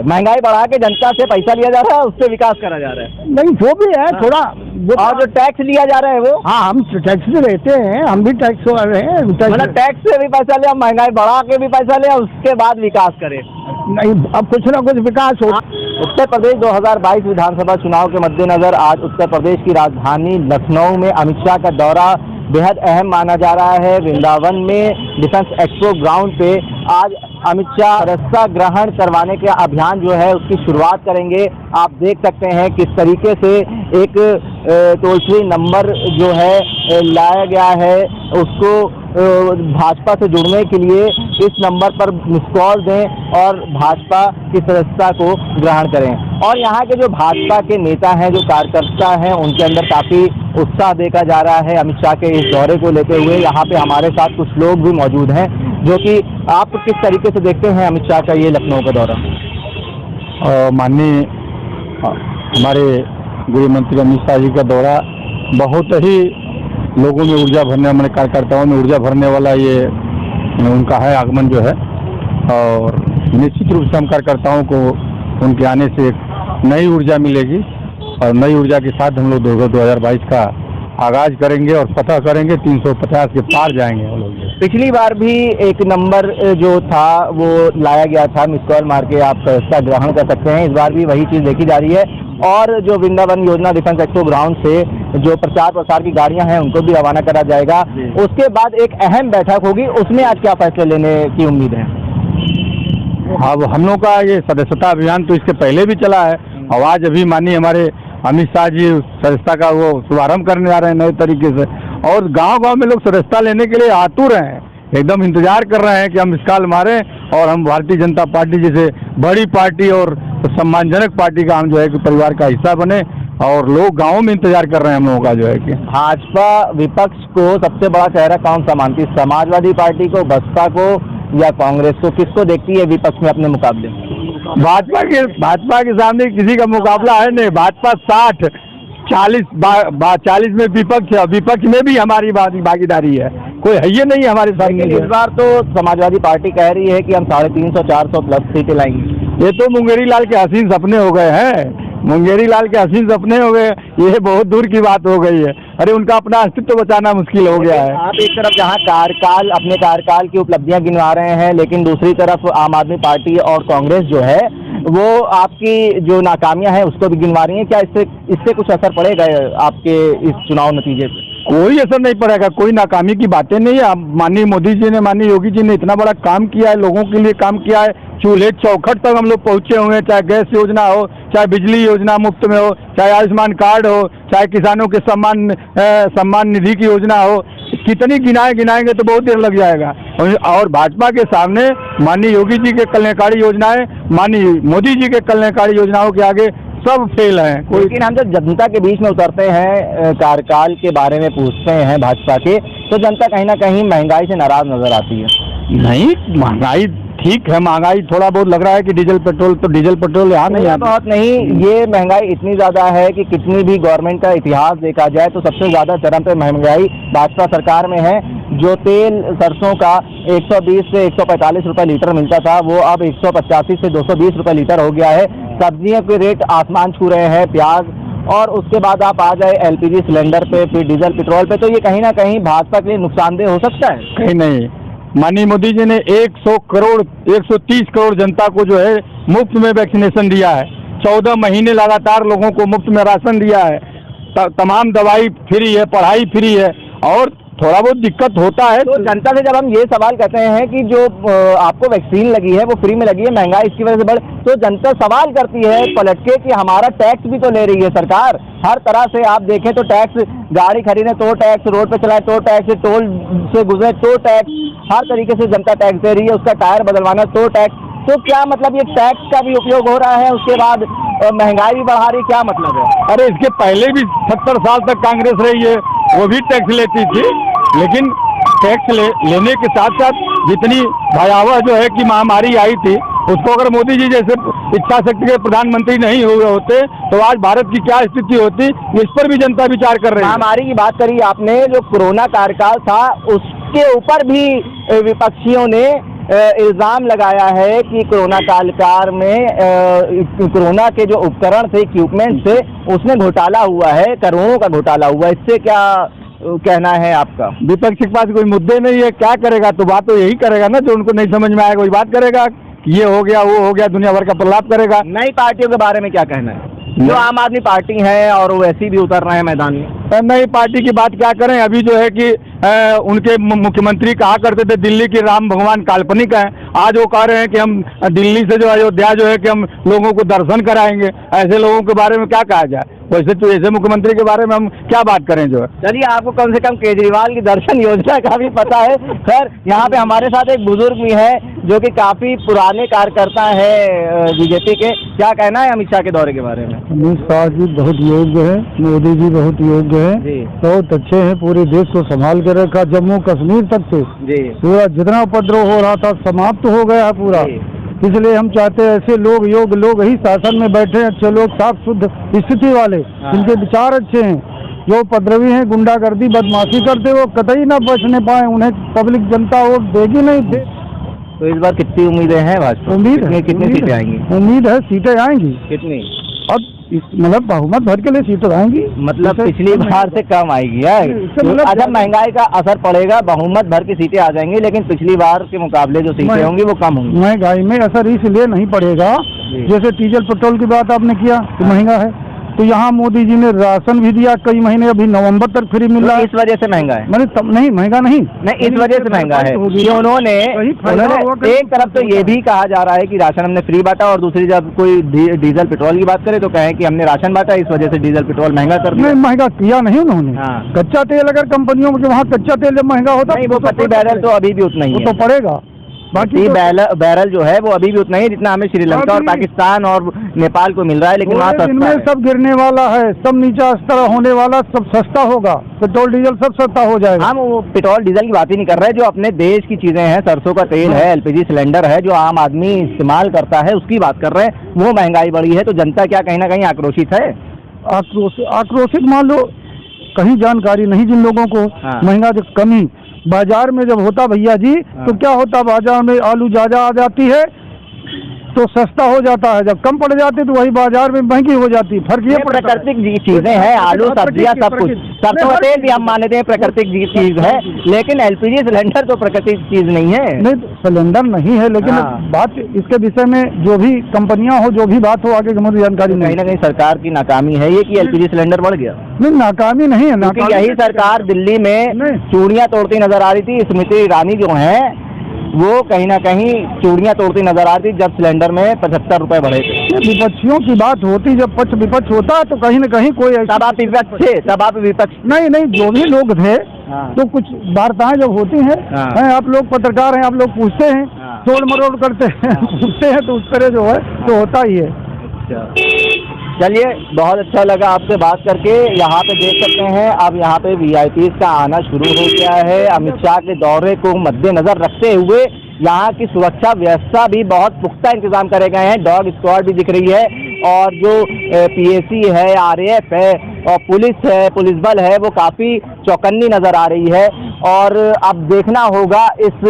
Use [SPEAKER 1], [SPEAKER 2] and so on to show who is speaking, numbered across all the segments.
[SPEAKER 1] महंगाई बढ़ा के जनता से पैसा लिया जा रहा है, उससे विकास करा जा रहा है।
[SPEAKER 2] नहीं जो भी है थोड़ा
[SPEAKER 1] और जो टैक्स लिया जा रहा है वो,
[SPEAKER 2] हाँ हम टैक्स में रहते हैं, हम भी टैक्स वाले हैं।
[SPEAKER 1] मतलब टैक्स से भी पैसा ले, महंगाई बढ़ा के भी पैसा ले, उसके बाद विकास करे।
[SPEAKER 2] नहीं, अब कुछ ना कुछ विकास हो।
[SPEAKER 1] उत्तर प्रदेश 2022 विधानसभा चुनाव के मद्देनजर आज उत्तर प्रदेश की राजधानी लखनऊ में अमित शाह का दौरा बेहद अहम माना जा रहा है। वृंदावन में डिफेंस एक्सपो ग्राउंड पे आज अमित शाह सदस्यता ग्रहण करवाने के अभियान जो है उसकी शुरुआत करेंगे। आप देख सकते हैं किस तरीके से एक टोल फ्री नंबर जो है लाया गया है, उसको भाजपा से जुड़ने के लिए इस नंबर पर मिस कॉल दें और भाजपा की सदस्यता को ग्रहण करें। और यहाँ के जो भाजपा के नेता हैं, जो कार्यकर्ता हैं, उनके अंदर काफ़ी उत्साह देखा जा रहा है अमित शाह के इस दौरे को लेते हुए। यहाँ पे हमारे साथ कुछ लोग भी मौजूद हैं, जो कि आप किस तरीके से देखते हैं अमित शाह का ये लखनऊ का दौरा?
[SPEAKER 2] माननीय हमारे गृह मंत्री अमित शाह जी का दौरा बहुत ही लोगों में ऊर्जा भरने, हमारे कार्यकर्ताओं में ऊर्जा भरने वाला ये उनका है आगमन जो है। और निश्चित रूप से हम कार्यकर्ताओं को उनके आने से एक नई ऊर्जा मिलेगी और नई ऊर्जा के साथ हम लोग 2022 का आगाज करेंगे और पता करेंगे 350 के पार जाएंगे हम लोग।
[SPEAKER 1] पिछली बार भी एक नंबर जो था वो लाया गया था, मिस कॉल मार के आप सदस्यता ग्रहण कर सकते हैं। इस बार भी वही चीज़ देखी जा रही है। और जो वृंदावन योजना डिफेंस एक्सपो ग्राउंड से जो प्रचार प्रसार की गाड़ियां हैं उनको भी रवाना करा जाएगा। उसके बाद एक अहम बैठक होगी, उसमें आज क्या फैसले लेने की उम्मीद है?
[SPEAKER 2] अब हम लोग का ये सदस्यता अभियान तो इसके पहले भी चला है और आज अभी माननीय हमारे अमित शाह जी सदस्यता का वो शुभारंभ करने जा रहे हैं नए तरीके से। और गांव-गांव में लोग सदस्यता लेने के लिए आतुर हैं, एकदम इंतजार कर रहे हैं कि हम मिस कॉल मारें और हम भारतीय जनता पार्टी जैसे बड़ी पार्टी और सम्मानजनक पार्टी का हम जो है कि परिवार का हिस्सा बने। और लोग गाँव में इंतजार कर रहे हैं हम लोगों का जो है कि
[SPEAKER 1] भाजपा विपक्ष को सबसे बड़ा चेहरा कौन सा मानती है? समाजवादी पार्टी को, बसपा को या कांग्रेस को? किसको देखती है विपक्ष में अपने मुकाबले?
[SPEAKER 2] भाजपा के सामने किसी का मुकाबला है नहीं। भाजपा 60-40 में विपक्ष है, विपक्ष में भी हमारी भागीदारी है, कोई है ये नहीं हमारे सामने।
[SPEAKER 1] इस बार तो समाजवादी पार्टी कह रही है कि हम 350-400 प्लस सीटें लाएंगे।
[SPEAKER 2] ये तो मुंगेरी लाल के हसीन सपने हो गए हैं, मुंगेरी लाल के हसीन सपने हो गए, ये बहुत दूर की बात हो गई है। अरे उनका अपना अस्तित्व बचाना मुश्किल हो गया है।
[SPEAKER 1] आप एक तरफ जहां अपने कार्यकाल की उपलब्धियां गिनवा रहे हैं, लेकिन दूसरी तरफ आम आदमी पार्टी और कांग्रेस जो है वो आपकी जो नाकामियां हैं उसको भी गिनवा रही हैं। क्या इससे कुछ असर पड़ेगा आपके इस चुनाव नतीजे पे?
[SPEAKER 2] कोई असर नहीं पड़ेगा, कोई नाकामी की बातें नहीं है। माननीय मोदी जी ने, माननीय योगी जी ने इतना बड़ा काम किया है, लोगों के लिए काम किया है। चूल्हे चौखट तक हम लोग पहुँचे हुए हैं, चाहे गैस योजना हो, चाहे बिजली योजना मुफ्त में हो, चाहे आयुष्मान कार्ड हो, चाहे किसानों के सम्मान निधि की योजना हो। कितनी गिनाएंगे तो बहुत देर लग जाएगा। और भाजपा के सामने माननीय योगी जी के कल्याणकारी योजनाएं, माननीय मोदी जी के कल्याणकारी योजनाओं के आगे सब फेल हैं।
[SPEAKER 1] लेकिन हम जब जनता के बीच में उतरते हैं, कार्यकाल के बारे में पूछते हैं भाजपा के, तो जनता कहीं ना कहीं महंगाई से नाराज नजर आती है।
[SPEAKER 2] नहीं, महंगाई ठीक है, महंगाई थोड़ा बहुत लग रहा है कि डीजल पेट्रोल यहाँ नहीं है।
[SPEAKER 1] बहुत नहीं, ये महंगाई इतनी ज़्यादा है कि कितनी भी गवर्नमेंट का इतिहास देखा जाए तो सबसे ज़्यादा चरम पे महंगाई भाजपा सरकार में है। जो तेल सरसों का 120 से 145 रुपये लीटर मिलता था, वो अब 185 से 220 रुपये लीटर हो गया है। सब्जियों के रेट आसमान छू रहे हैं, प्याज, और उसके बाद आप आ जाए एलपीजी सिलेंडर पे, फिर डीजल पेट्रोल पे, तो ये कहीं ना कहीं भाजपा के लिए नुकसानदेह हो सकता है।
[SPEAKER 2] कहीं नहीं। माननीय मोदी जी ने 130 करोड़ जनता को जो है मुफ्त में वैक्सीनेशन दिया है। 14 महीने लगातार लोगों को मुफ्त में राशन दिया है, तमाम दवाई फ्री है, पढ़ाई फ्री है। और थोड़ा बहुत दिक्कत होता है
[SPEAKER 1] तो जनता से जब हम ये सवाल करते हैं कि जो आपको वैक्सीन लगी है वो फ्री में लगी है, महंगाई इसकी वजह से बढ़, तो जनता सवाल करती है पलट के कि हमारा टैक्स भी तो ले रही है सरकार। हर तरह से आप देखें तो टैक्स, गाड़ी खरीदे तो टैक्स, रोड पे चलाए तो टैक्स, टोल से गुजरे तो टैक्स, हर तरीके से जनता टैक्स दे रही है। उसका टायर बदलवाना तो टैक्स। तो क्या मतलब ये टैक्स का भी उपयोग हो रहा है, उसके बाद महंगाई भी बढ़ा रही, क्या मतलब है?
[SPEAKER 2] अरे इसके पहले भी 70 साल तक कांग्रेस रही है, वो भी टैक्स लेती थी, लेकिन टैक्स लेने के साथ साथ जितनी भयावह जो है कि महामारी आई थी, उसको अगर मोदी जी जैसे इच्छा शक्ति के प्रधानमंत्री नहीं हुए होते तो आज भारत की क्या स्थिति होती, इस पर भी जनता विचार कर रही है।
[SPEAKER 1] महामारी की बात करी आपने, जो कोरोना कार्यकाल था उसके ऊपर भी विपक्षियों ने इल्ज़ाम लगाया है कि कोरोना काल में कोरोना के जो उपकरण थे, इक्विपमेंट थे, उसमें घोटाला हुआ है, करोड़ों का घोटाला हुआ। इससे क्या कहना है आपका?
[SPEAKER 2] विपक्ष के पास कोई मुद्दे नहीं है, क्या करेगा? तो बात तो यही करेगा ना, जो उनको नहीं समझ में आएगा वही बात करेगा, ये हो गया वो हो गया, दुनिया भर का प्रलाप करेगा।
[SPEAKER 1] नई पार्टियों के बारे में क्या कहना है? जो आम आदमी पार्टी है और वो वैसी भी उतर रहे हैं मैदान में।
[SPEAKER 2] नई पार्टी की बात क्या करें? अभी जो है कि उनके मुख्यमंत्री कहा करते थे दिल्ली के राम भगवान काल्पनिक हैं, आज वो कह रहे हैं कि हम दिल्ली से जो अयोध्या जो है कि हम लोगों को दर्शन कराएंगे। ऐसे लोगों के बारे में क्या कहा जाए? वैसे तो ऐसे मुख्यमंत्री के बारे में हम क्या बात करें जो है।
[SPEAKER 1] चलिए, आपको कम से कम केजरीवाल की दर्शन योजना का भी पता है। खैर, यहाँ पे हमारे साथ एक बुजुर्ग भी है जो कि काफी पुराने कार्यकर्ता है बीजेपी के। क्या कहना है अमित शाह के दौरे के बारे में?
[SPEAKER 2] अमित शाह जी बहुत योग्य है, मोदी जी बहुत योग्य है, बहुत अच्छे हैं, पूरे देश को संभाल के रखा, जम्मू कश्मीर तक से
[SPEAKER 1] जी
[SPEAKER 2] पूरा जितना उपद्रव हो रहा था समाप्त हो गया है पूरा। इसलिए हम चाहते हैं ऐसे लोग, योग्य लोग ही शासन में बैठे, अच्छे लोग, साफ शुद्ध स्थिति वाले, जिनके विचार अच्छे हैं। जो उपद्रवी हैं, गुंडागर्दी बदमाशी करते, वो कतई ना बचने पाए, उन्हें पब्लिक जनता वोट देगी नहीं दे।
[SPEAKER 1] तो इस बार कितनी उम्मीदें हैं भाजपा?
[SPEAKER 2] उम्मीद है,
[SPEAKER 1] कितनी सीटें आएंगी?
[SPEAKER 2] उम्मीद है सीटें आएंगी।
[SPEAKER 1] कितनी?
[SPEAKER 2] अब मतलब बहुमत भर के लिए सीटें आएंगी,
[SPEAKER 1] मतलब पिछली बार से कम आएगी यार। अच्छा, महंगाई का असर पड़ेगा, बहुमत भर की सीटें आ जाएंगी, लेकिन पिछली बार के मुकाबले जो सीटें होंगी वो कम होंगी।
[SPEAKER 2] महंगाई में असर इसलिए नहीं पड़ेगा, जैसे डीजल पेट्रोल की बात आपने किया तो महंगा है, तो यहाँ मोदी जी ने राशन भी दिया कई महीने, अभी नवंबर तक फ्री मिल रहा है।
[SPEAKER 1] इस वजह से महंगा है?
[SPEAKER 2] मैंने नहीं, महंगा नहीं,
[SPEAKER 1] इस वजह से महंगा है कि उन्होंने एक तरफ तो ये भी कहा जा रहा है कि राशन हमने फ्री बांटा, और दूसरी जब कोई डीजल पेट्रोल की बात करे तो कहें कि हमने राशन बांटा, इस वजह से डीजल पेट्रोल महंगा कर दिया।
[SPEAKER 2] महंगा किया नहीं उन्होंने। कच्चा तेल, अगर कंपनियों के वहाँ कच्चा तेल जब महंगा होता है,
[SPEAKER 1] वो प्रति बैरल तो अभी भी उतना ही
[SPEAKER 2] तो पड़ेगा। बाकी
[SPEAKER 1] बैरल जो है वो अभी भी उतना ही जितना हमें श्रीलंका और पाकिस्तान और नेपाल को मिल रहा है, लेकिन वहाँ सस्ता है।
[SPEAKER 2] सब गिरने वाला है, सब नीचा स्तर होने वाला, सब सस्ता होगा, पेट्रोल डीजल सब सस्ता हो जाएगा।
[SPEAKER 1] हम वो पेट्रोल डीजल की बात ही नहीं कर रहे, जो अपने देश की चीजें हैं, सरसों का तेल है, एलपीजी सिलेंडर है, जो आम आदमी इस्तेमाल करता है, उसकी बात कर रहे हैं। वो महंगाई बढ़ी है, तो जनता क्या कहीं ना कहीं आक्रोशित है?
[SPEAKER 2] आक्रोशित मान लो, कहीं जानकारी नहीं जिन लोगों को। महंगा कमी बाजार में जब होता भैया जी, तो क्या होता, बाजार में आलू ज्यादा आ जाती है तो सस्ता हो जाता है, जब कम पड़ जाती है तो वही बाजार में महंगी हो जाती है। फर्क ये
[SPEAKER 1] प्राकृतिक चीजें हैं, आलू, सब्जियां, सब कुछ। सरसों का तेल भी हम मान लेते हैं प्राकृतिक चीज है, लेकिन एलपीजी सिलेंडर तो प्राकृतिक चीज नहीं है।
[SPEAKER 2] नहीं, सिलेंडर नहीं है, लेकिन बात इसके विषय में जो भी कंपनियां हो, जो भी बात हो, आगे मुझे जानकारी नहीं।
[SPEAKER 1] कहीं ना कहीं सरकार की नाकामी है ये कि एलपीजी सिलेंडर बढ़ गया।
[SPEAKER 2] नहीं, नाकामी नहीं है,
[SPEAKER 1] क्योंकि यही सरकार दिल्ली में चूड़ियां तोड़ती नजर आ रही थी। स्मृति ईरानी जो है वो कहीं ना कहीं चूड़ियां तोड़ती नजर आ रही थी जब सिलेंडर में 75 रुपए बढ़े थे।
[SPEAKER 2] विपक्षियों की बात होती, जब पक्ष विपक्ष होता है तो कहीं न कहीं कोई,
[SPEAKER 1] तब आप विपक्ष थे, तब आप विपक्ष
[SPEAKER 2] नहीं, जो भी लोग थे तो कुछ वार्ताएं जब होती हैं, आप लोग पत्रकार हैं, आप लोग पूछते हैं, तोड़ मरोड़ करते हैं, पूछते हैं, तो उस तरह जो है तो होता ही है।
[SPEAKER 1] चलिए, बहुत अच्छा लगा आपसे बात करके। यहाँ पे देख सकते हैं अब यहाँ पे वीआईपी का आना शुरू हो गया है। अमित शाह के दौरे को मद्देनजर रखते हुए यहाँ की सुरक्षा व्यवस्था भी बहुत पुख्ता इंतजाम करे गए हैं। डॉग स्क्वाड भी दिख रही है, और जो पीएसी है, आरएएफ है और पुलिस है, पुलिस बल है, वो काफ़ी चौकन्नी नज़र आ रही है। और अब देखना होगा इस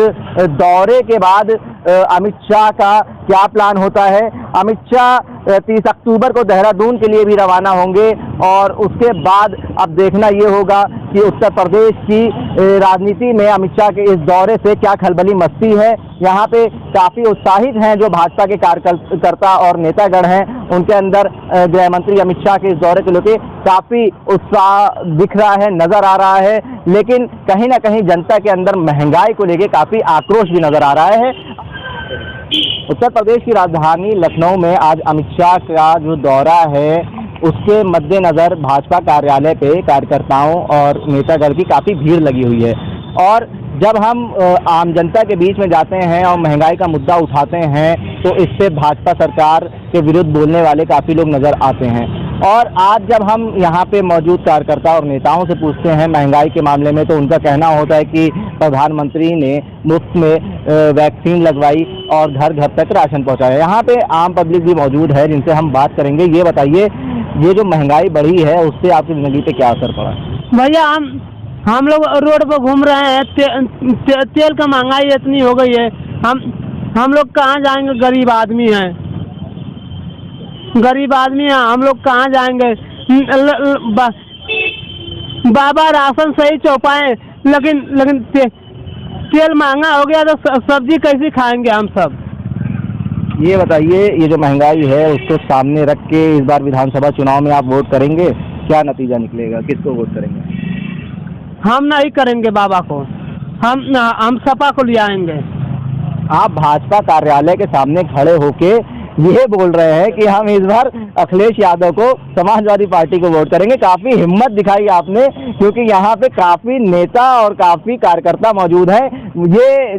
[SPEAKER 1] दौरे के बाद अमित शाह का क्या प्लान होता है। अमित शाह 30 अक्टूबर को देहरादून के लिए भी रवाना होंगे, और उसके बाद अब देखना ये होगा कि उत्तर प्रदेश की राजनीति में अमित शाह के इस दौरे से क्या खलबली मस्ती है। यहाँ पे काफ़ी उत्साहित हैं जो भाजपा के कार्यकर्ता और नेतागण हैं, उनके अंदर गृह मंत्री अमित शाह के इस दौरे को लेकर काफ़ी उत्साह दिख रहा है, नज़र आ रहा है। लेकिन कहीं ना कहीं जनता के अंदर महंगाई को लेकर काफ़ी आक्रोश भी नज़र आ रहा है। उत्तर प्रदेश की राजधानी लखनऊ में आज अमित शाह का जो दौरा है, उसके मद्देनज़र भाजपा कार्यालय पे कार्यकर्ताओं और नेतागण की काफ़ी भीड़ लगी हुई है। और जब हम आम जनता के बीच में जाते हैं और महंगाई का मुद्दा उठाते हैं, तो इससे भाजपा सरकार के विरुद्ध बोलने वाले काफ़ी लोग नज़र आते हैं। और आज जब हम यहाँ पे मौजूद कार्यकर्ता और नेताओं से पूछते हैं महंगाई के मामले में, तो उनका कहना होता है कि प्रधानमंत्री ने मुफ्त में वैक्सीन लगवाई और घर घर तक राशन पहुँचाया। यहाँ पे आम पब्लिक भी मौजूद है जिनसे हम बात करेंगे। ये बताइए, ये जो महंगाई बढ़ी है उससे आपकी ज़िंदगी पे क्या असर पड़ा?
[SPEAKER 3] भैया, हम लोग रोड पर घूम रहे हैं, तेल का महंगाई इतनी हो गई है, हम लोग कहाँ जाएंगे? गरीब आदमी हैं, गरीब आदमी हैं, हम लोग कहाँ जाएंगे? बाबा राशन सही चौपाए, लेकिन तेल महंगा हो गया तो सब्जी कैसे खाएंगे हम सब?
[SPEAKER 1] ये बताइए, ये जो महंगाई है उसको सामने रख के इस बार विधानसभा चुनाव में आप वोट करेंगे? क्या नतीजा निकलेगा, किसको वोट करेंगे?
[SPEAKER 3] हम नहीं करेंगे बाबा को, हम सपा को ले आएंगे।
[SPEAKER 1] आप भाजपा कार्यालय के सामने खड़े होके ये बोल रहे हैं कि हम इस बार अखिलेश यादव को, समाजवादी पार्टी को वोट करेंगे। काफी हिम्मत दिखाई आपने, क्योंकि यहाँ पे काफी नेता और काफी कार्यकर्ता मौजूद हैं। ये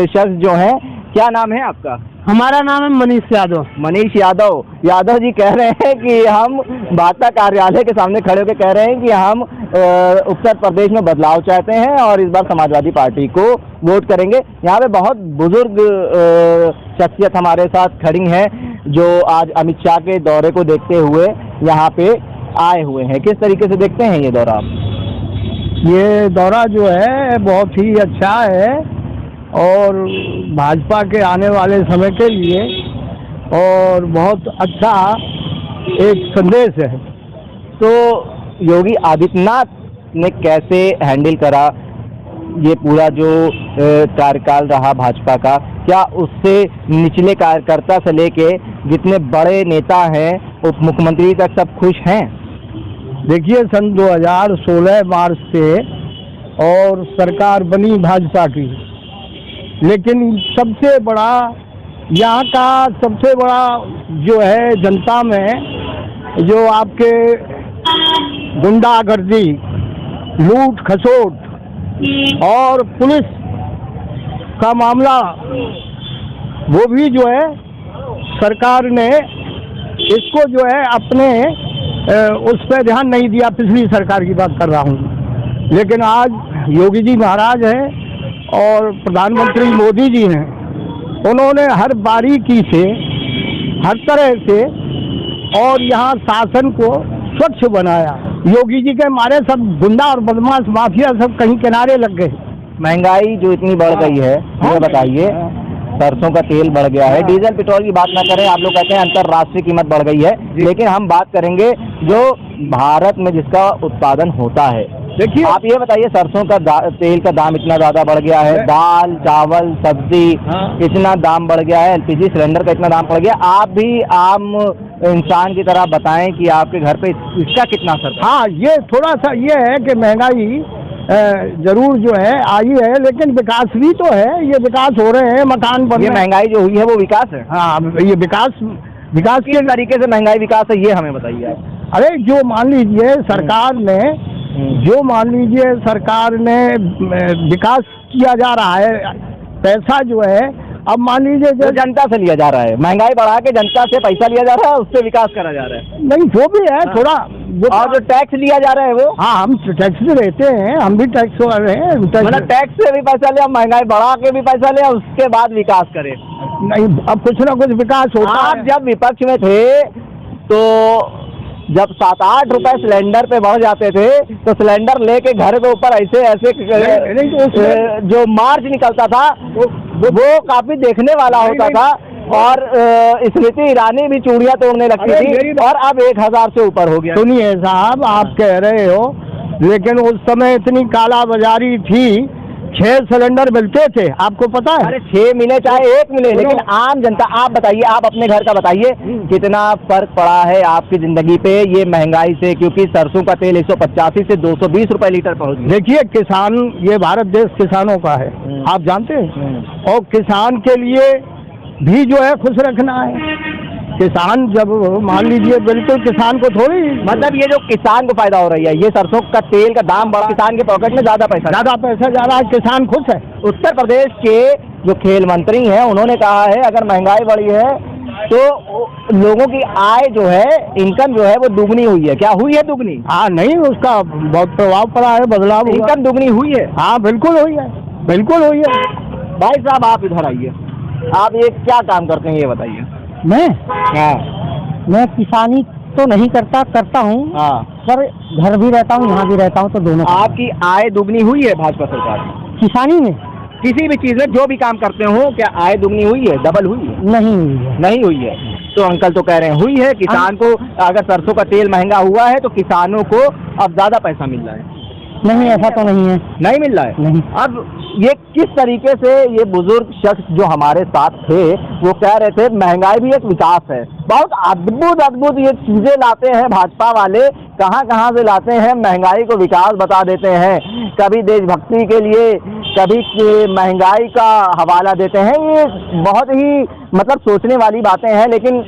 [SPEAKER 1] शख्स जो हैं, क्या नाम है आपका?
[SPEAKER 3] हमारा नाम है मनीष यादव।
[SPEAKER 1] मनीष यादव। यादव जी कह रहे हैं कि हम भाजपा कार्यालय के सामने खड़े होकर कह रहे हैं कि हम उत्तर प्रदेश में बदलाव चाहते हैं और इस बार समाजवादी पार्टी को वोट करेंगे। यहाँ पे बहुत बुजुर्ग शख्सियत हमारे साथ खड़ी हैं जो आज अमित शाह के दौरे को देखते हुए यहाँ पे आए हुए हैं। किस तरीके से देखते हैं ये दौरा आप?
[SPEAKER 2] ये दौरा जो है बहुत ही अच्छा है और भाजपा के आने वाले समय के लिए और बहुत अच्छा एक संदेश है।
[SPEAKER 1] तो योगी आदित्यनाथ ने कैसे हैंडल करा ये पूरा जो कार्यकाल रहा भाजपा का? क्या उससे निचले कार्यकर्ता से लेके जितने बड़े नेता हैं, उप मुख्यमंत्री तक सब खुश हैं?
[SPEAKER 2] देखिए, सन 2016 मार्च से और सरकार बनी भाजपा की, लेकिन सबसे बड़ा यहाँ का सबसे बड़ा जो है जनता में जो आपके गुंडागर्दी, लूट खसोट और पुलिस का मामला, वो भी जो है सरकार ने इसको जो है अपने उस पर ध्यान नहीं दिया। पिछली सरकार की बात कर रहा हूँ, लेकिन आज योगी जी महाराज हैं और प्रधानमंत्री मोदी जी हैं, उन्होंने हर बारीकी से, हर तरह से और यहाँ शासन को स्वच्छ बनाया। योगी जी के मारे सब गुंडा और बदमाश माफिया सब कहीं किनारे लग गए।
[SPEAKER 1] महंगाई जो इतनी बढ़ गई है, ये बताइए, सरसों का तेल बढ़ गया है, डीजल पेट्रोल की बात ना करें, आप लोग कहते हैं अंतर्राष्ट्रीय कीमत बढ़ गई है, लेकिन हम बात करेंगे जो भारत में जिसका उत्पादन होता है।
[SPEAKER 2] देखिए,
[SPEAKER 1] आप ये बताइए, सरसों का तेल का दाम इतना ज्यादा बढ़ गया है, दाल चावल सब्जी इतना दाम बढ़ गया है, एलपीजी सिलेंडर का इतना दाम बढ़ गया। आप भी आम इंसान की तरह बताएं कि आपके घर पे इसका कितना असर?
[SPEAKER 2] हाँ, ये थोड़ा सा ये है कि महंगाई जरूर जो है आई है, लेकिन विकास भी तो है। ये विकास हो रहे हैं, मकान बन रहे हैं।
[SPEAKER 1] महंगाई जो हुई है वो विकास है?
[SPEAKER 2] हाँ, ये विकास
[SPEAKER 1] किस तरीके से महंगाई विकास है, ये हमें बताइए आप।
[SPEAKER 2] अरे जो मान लीजिए सरकार ने विकास किया जा रहा है, पैसा जो है अब मान लीजिए जो
[SPEAKER 1] जनता से लिया जा रहा है, महंगाई बढ़ा के जनता से पैसा लिया जा रहा है, उससे विकास करा जा रहा है।
[SPEAKER 2] नहीं, वो भी है थोड़ा।
[SPEAKER 1] और जो टैक्स लिया जा रहा है वो?
[SPEAKER 2] हाँ, हम टैक्स भी रहते हैं, हम भी टैक्स वाले हैं।
[SPEAKER 1] मतलब टैक्स से भी पैसा ले, महंगाई बढ़ा के भी पैसा ले, उसके बाद विकास करे?
[SPEAKER 2] नहीं, अब कुछ ना कुछ विकास होता है।
[SPEAKER 1] आप जब विपक्ष में थे तो जब 7-8 रुपए सिलेंडर पे बढ़ जाते थे तो सिलेंडर लेके घर के ऊपर ऐसे जो मार्च निकलता था वो काफी देखने वाला होता था, और स्मृति ईरानी भी चूड़ियां तोड़ने लगती थी, और अब 1000 से ऊपर हो गया।
[SPEAKER 2] सुनिए साहब, आप कह रहे हो, लेकिन उस समय इतनी कालाबाजारी थी, 6 सिलेंडर मिलते थे, आपको पता है?
[SPEAKER 1] अरे 6 मिले चाहे 1 मिले, लेकिन आम जनता, आप बताइए, आप अपने घर का बताइए, कितना फर्क पड़ा है आपकी जिंदगी पे ये महंगाई से? क्योंकि सरसों का तेल 185 से 220 रुपए लीटर पहुंच गया।
[SPEAKER 2] देखिए, किसान, ये भारत देश किसानों का है, आप जानते हैं, और किसान के लिए भी जो है खुश रखना है। किसान जब मान लीजिए, बिल्कुल किसान को थोड़ी,
[SPEAKER 1] मतलब ये जो किसान को फायदा हो रही है, ये सरसों का तेल का दाम बढ़ा, किसान के पॉकेट में ज्यादा पैसा जा रहा है, किसान खुश है। उत्तर प्रदेश के जो खेल मंत्री हैं उन्होंने कहा है अगर महंगाई बढ़ी है तो लोगों की आय जो है, इनकम जो है वो दुगनी हुई है। क्या हुई है दुगनी?
[SPEAKER 2] हाँ, नहीं, उसका बहुत प्रभाव पड़ा है, बदलाव।
[SPEAKER 1] इनकम दुगनी हुई है?
[SPEAKER 2] हाँ, बिल्कुल हुई है, बिल्कुल हुई है।
[SPEAKER 1] भाई साहब, आप इधर आइए, आप ये क्या काम करते हैं ये बताइए।
[SPEAKER 3] मैं किसानी तो नहीं करता हूँ, पर घर भी रहता हूँ, यहाँ भी रहता हूँ, तो दोनों।
[SPEAKER 1] आपकी आय दुगनी हुई है भाजपा सरकार की?
[SPEAKER 3] किसानी में?
[SPEAKER 1] किसी भी चीज़ में जो भी काम करते हो, क्या आय दुगनी हुई है, डबल हुई है?
[SPEAKER 3] नहीं हुई है।
[SPEAKER 1] नहीं हुई है। तो अंकल तो कह रहे हैं हुई है। किसान को अगर सरसों का तेल महंगा हुआ है तो किसानों को अब ज़्यादा पैसा मिल रहा है।
[SPEAKER 3] नहीं, ऐसा तो नहीं है।
[SPEAKER 1] नहीं मिल रहा है।
[SPEAKER 3] नहीं।
[SPEAKER 1] अब ये किस तरीके से ये बुजुर्ग शख्स जो हमारे साथ थे वो कह रहे थे महंगाई भी एक विकास है। बहुत अद्भुत अद्भुत ये चीज़ें लाते हैं भाजपा वाले, कहाँ कहाँ से लाते हैं, महंगाई को विकास बता देते हैं, कभी देशभक्ति के लिए, कभी महंगाई का हवाला देते हैं। ये बहुत ही मतलब सोचने वाली बातें हैं। लेकिन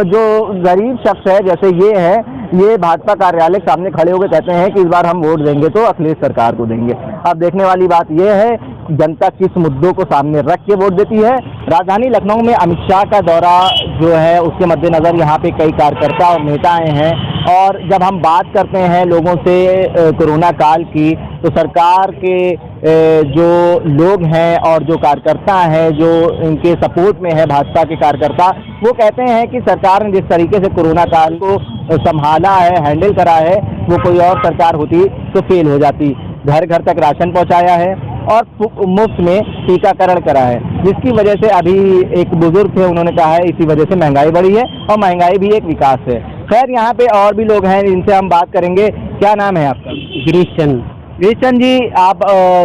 [SPEAKER 1] जो गरीब शख्स है जैसे ये है, ये भाजपा कार्यालय के सामने खड़े होकर कहते हैं कि इस बार हम वोट देंगे तो अखिलेश सरकार को देंगे। अब देखने वाली बात यह है जनता किस मुद्दों को सामने रख के वोट देती है। राजधानी लखनऊ में अमित शाह का दौरा जो है उसके मद्देनज़र यहाँ पे कई कार्यकर्ता और नेता आए हैं। और जब हम बात करते हैं लोगों से कोरोना काल की, तो सरकार के जो लोग हैं और जो कार्यकर्ता हैं जो इनके सपोर्ट में है भाजपा के कार्यकर्ता, वो कहते हैं कि सरकार ने जिस तरीके से कोरोना काल को संभाला है, हैंडल करा है, वो कोई और सरकार होती तो फेल हो जाती। घर घर तक राशन पहुंचाया है और मुफ्त में टीकाकरण करा है, जिसकी वजह से अभी एक बुजुर्ग थे, उन्होंने कहा है इसी वजह से महंगाई बढ़ी है और महंगाई भी एक विकास है। खैर यहाँ पे और भी लोग हैं जिनसे हम बात करेंगे। क्या नाम है आपका?
[SPEAKER 3] गिरीश चंद।
[SPEAKER 1] गिरीश चंद जी, आप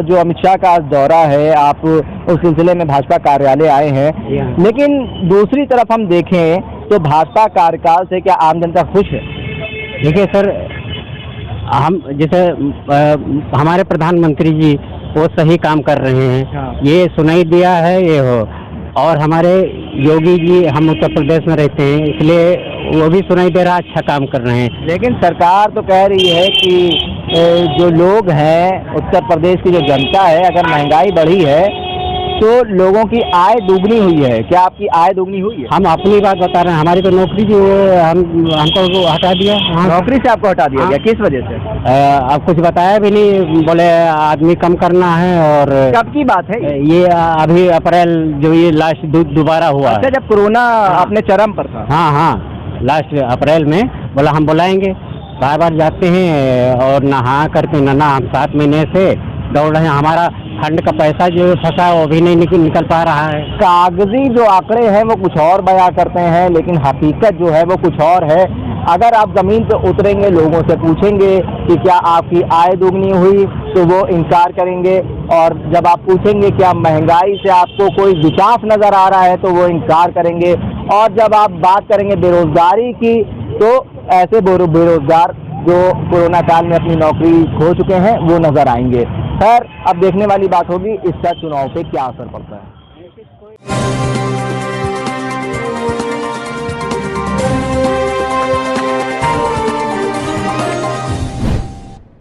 [SPEAKER 1] जो अमित शाह का आज दौरा है, आप उस सिलसिले में भाजपा कार्यालय आए हैं, लेकिन दूसरी तरफ हम देखें तो भाजपा कार्यकाल से क्या आम जनता खुश है?
[SPEAKER 3] देखिए सर, हम जैसे हमारे प्रधानमंत्री जी वो सही काम कर रहे हैं।
[SPEAKER 1] हाँ।
[SPEAKER 3] ये सुनाई दिया है ये हो, और हमारे योगी जी, हम उत्तर प्रदेश में रहते हैं इसलिए वो भी सुनाई दे रहा, अच्छा काम कर रहे हैं।
[SPEAKER 1] लेकिन सरकार तो कह रही है कि जो लोग हैं, उत्तर प्रदेश की जो जनता है, अगर महंगाई बढ़ी है तो लोगों की आय दुगनी हुई है। क्या आपकी आय दुगनी हुई है?
[SPEAKER 3] हम अपनी बात बता रहे हैं, हमारी तो नौकरी थी वो हमको वो हटा दिया। हाँ।
[SPEAKER 1] नौकरी से आपको हटा दिया गया, किस वजह से?
[SPEAKER 3] अब कुछ बताया भी नहीं, बोले आदमी कम करना है। और
[SPEAKER 1] कब की बात है
[SPEAKER 3] ये अभी अप्रैल जो ये लास्ट दोबारा हुआ
[SPEAKER 1] अच्छा, जब कोरोना अपने चरम पर था।
[SPEAKER 3] हाँ हाँ, लास्ट अप्रैल में बोला हम बुलाएंगे। बार बार जाते हैं और नहा करके ना हम 7 महीने से दौड़ रहे हैं। हमारा फंड का पैसा जो फंसा वो भी नहीं निकल पा रहा है।
[SPEAKER 1] कागजी जो आंकड़े हैं वो कुछ और बयां करते हैं, लेकिन हकीकत जो है वो कुछ और है। अगर आप ज़मीन पे उतरेंगे, लोगों से पूछेंगे कि क्या आपकी आय दुगनी हुई, तो वो इनकार करेंगे। और जब आप पूछेंगे क्या महंगाई से आपको कोई विकास नज़र आ रहा है, तो वो इनकार करेंगे। और जब आप बात करेंगे बेरोज़गारी की, तो ऐसे बेरोज़गार जो कोरोना काल में अपनी नौकरी खो चुके हैं वो नज़र आएंगे। खैर, अब देखने वाली बात होगी इसका चुनाव पे क्या असर पड़ता है।